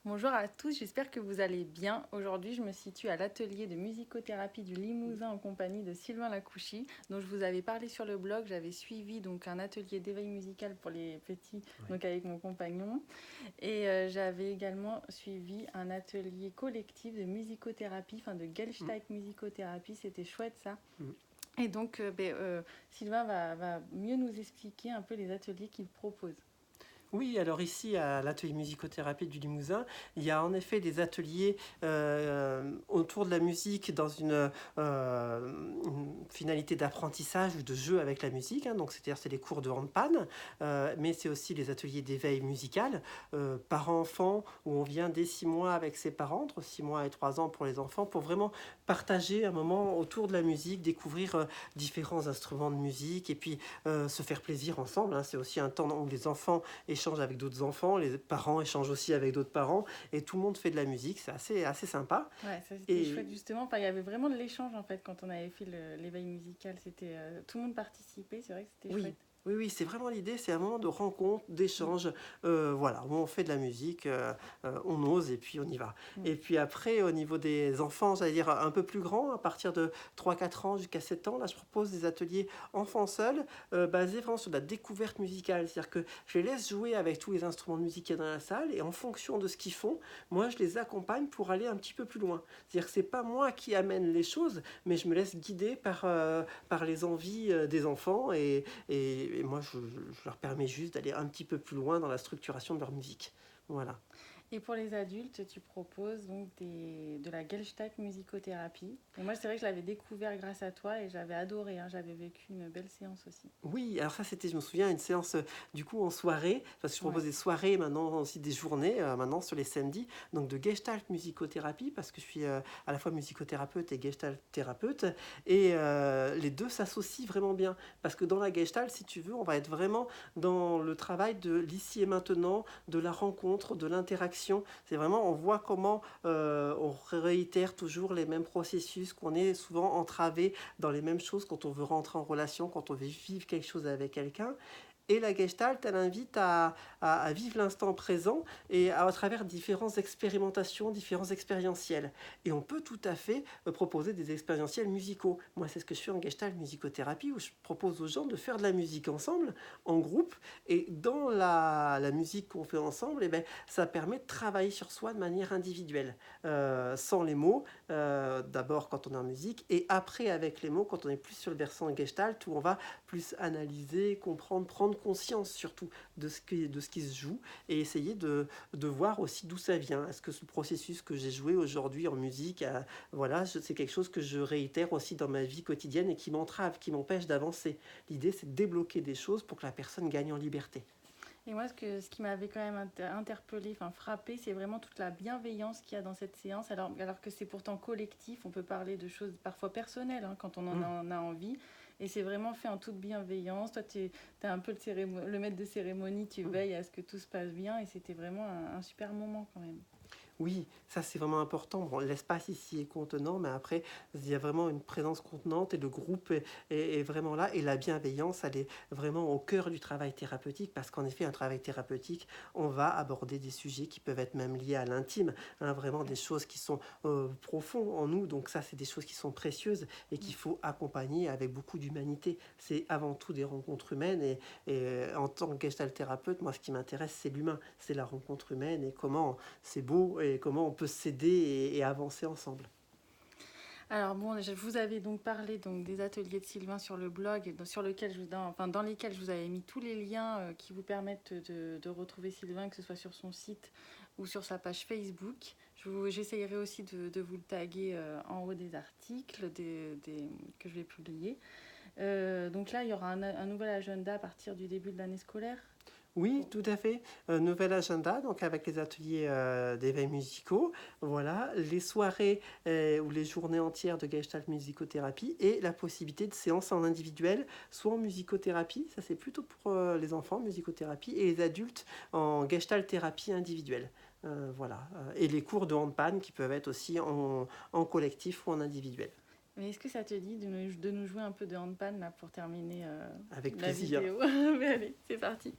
Bonjour à tous, j'espère que vous allez bien. Aujourd'hui, je me situe à l'atelier de musicothérapie du Limousin en compagnie de Sylvain Lacouchy, dont je vous avais parlé sur le blog. J'avais suivi donc un atelier d'éveil musical pour les petits, Ouais. donc avec mon compagnon. Et j'avais également suivi un atelier collectif de musicothérapie, enfin de Mm, Gestalt musicothérapie. C'était chouette ça. mm. Et donc, Sylvain va mieux nous expliquer un peu les ateliers qu'il propose. Oui, alors ici à l'atelier musicothérapie du Limousin, il y a en effet des ateliers autour de la musique dans une finalité d'apprentissage ou de jeu avec la musique, hein. Donc c'est-à-dire c'est les cours de handpan, mais c'est aussi les ateliers d'éveil musical, parents-enfants, où on vient dès 6 mois avec ses parents, entre 6 mois et 3 ans pour les enfants, pour vraiment partager un moment autour de la musique, découvrir différents instruments de musique et puis se faire plaisir ensemble, hein. C'est aussi un temps où les enfants échangent avec d'autres enfants, les parents échangent aussi avec d'autres parents, et tout le monde fait de la musique, c'est assez sympa. Ouais, ça c'était Et chouette justement. Enfin, il y avait vraiment de l'échange en fait quand on avait fait l'éveil musical. C'était tout le monde participait. C'est vrai que c'était oui, chouette. oui, c'est vraiment l'idée, c'est un moment de rencontre, Mm, d'échange, voilà, où on fait de la musique, on ose et puis on y va. mm. Et puis après, au niveau des enfants, j'allais dire un peu plus grands, à partir de 3 4 ans jusqu'à 7 ans, là je propose des ateliers enfants seuls, basés vraiment sur la découverte musicale. C'est-à-dire que je les laisse jouer avec tous les instruments de musique qu'il y a dans la salle, et en fonction de ce qu'ils font, moi je les accompagne pour aller un petit peu plus loin. C'est-à-dire que c'est pas moi qui amène les choses, mais je me laisse guider par les envies des enfants, et moi, je leur permets juste d'aller un petit peu plus loin dans la structuration de leur musique. Voilà. Et pour les adultes, tu proposes donc de la Gestalt musicothérapie. Et moi, c'est vrai que je l'avais découvert grâce à toi et j'avais adoré, hein. J'avais vécu une belle séance aussi. Oui, alors ça c'était, je me souviens, une séance du coup en soirée, parce que je Ouais. propose des soirées maintenant, aussi des journées, maintenant sur les samedis, donc de Gestalt musicothérapie, parce que je suis à la fois musicothérapeute et Gestalt thérapeute, et les deux s'associent vraiment bien, parce que dans la Gestalt, si tu veux, on va être vraiment dans le travail de l'ici et maintenant, de la rencontre, de l'interaction. C'est vraiment, on voit comment on réitère toujours les mêmes processus, qu'on est souvent entravé dans les mêmes choses quand on veut rentrer en relation, quand on veut vivre quelque chose avec quelqu'un. Et la Gestalt, elle invite à vivre l'instant présent et à travers différentes expérimentations, différents expérientiels. Et on peut tout à fait proposer des expérientiels musicaux. Moi, c'est ce que je fais en Gestalt musicothérapie, où je propose aux gens de faire de la musique ensemble, en groupe. Et dans la musique qu'on fait ensemble, eh ben, ça permet de travailler sur soi de manière individuelle, sans les mots, d'abord quand on est en musique, et après avec les mots, quand on est plus sur le versant Gestalt, où on va plus analyser, comprendre, prendre conscience surtout de ce qui se joue, et essayer de voir aussi d'où ça vient. Est-ce que ce processus que j'ai joué aujourd'hui en musique, voilà, c'est quelque chose que je réitère aussi dans ma vie quotidienne et qui m'entrave, qui m'empêche d'avancer. L'idée, c'est de débloquer des choses pour que la personne gagne en liberté. Et moi, ce qui m'avait quand même interpellée, enfin frappée, c'est vraiment toute la bienveillance qu'il y a dans cette séance. Alors que c'est pourtant collectif, on peut parler de choses parfois personnelles, hein, quand on Mmh. en a envie. Et c'est vraiment fait en toute bienveillance. Toi, tu es un peu le maître de cérémonie, tu Mmh. veilles à ce que tout se passe bien. Et c'était vraiment un super moment quand même. Oui, ça c'est vraiment important. Bon, l'espace ici est contenant, mais après, il y a vraiment une présence contenante et le groupe est vraiment là. Et la bienveillance, elle est vraiment au cœur du travail thérapeutique, parce qu'en effet, un travail thérapeutique, on va aborder des sujets qui peuvent être même liés à l'intime, hein, vraiment des choses qui sont profondes en nous. Donc ça, c'est des choses qui sont précieuses et qu'il faut accompagner avec beaucoup d'humanité. C'est avant tout des rencontres humaines, et en tant que gestalt thérapeute, moi, ce qui m'intéresse, c'est l'humain, c'est la rencontre humaine et comment c'est beau et comment on peut s'aider et avancer ensemble. Alors bon, je vous avais donc parlé donc, des ateliers de Sylvain sur le blog, sur lequel dans lesquels je vous avais mis tous les liens qui vous permettent de retrouver Sylvain, que ce soit sur son site ou sur sa page Facebook. J'essayerai aussi de vous le taguer en haut des articles que je vais publier. Donc là, il y aura un nouvel agenda à partir du début de l'année scolaire. Oui, tout à fait. Nouvel agenda, donc avec les ateliers d'éveil musicaux, voilà, les soirées ou les journées entières de Gestalt musicothérapie, et la possibilité de séances en individuel, soit en musicothérapie, ça c'est plutôt pour les enfants, musicothérapie, et les adultes en Gestalt thérapie individuelle. Voilà. Et les cours de handpan qui peuvent être aussi en collectif ou en individuel. Mais est-ce que ça te dit de nous jouer un peu de handpan là, pour terminer Avec la plaisir. vidéo? Mais allez, c'est parti.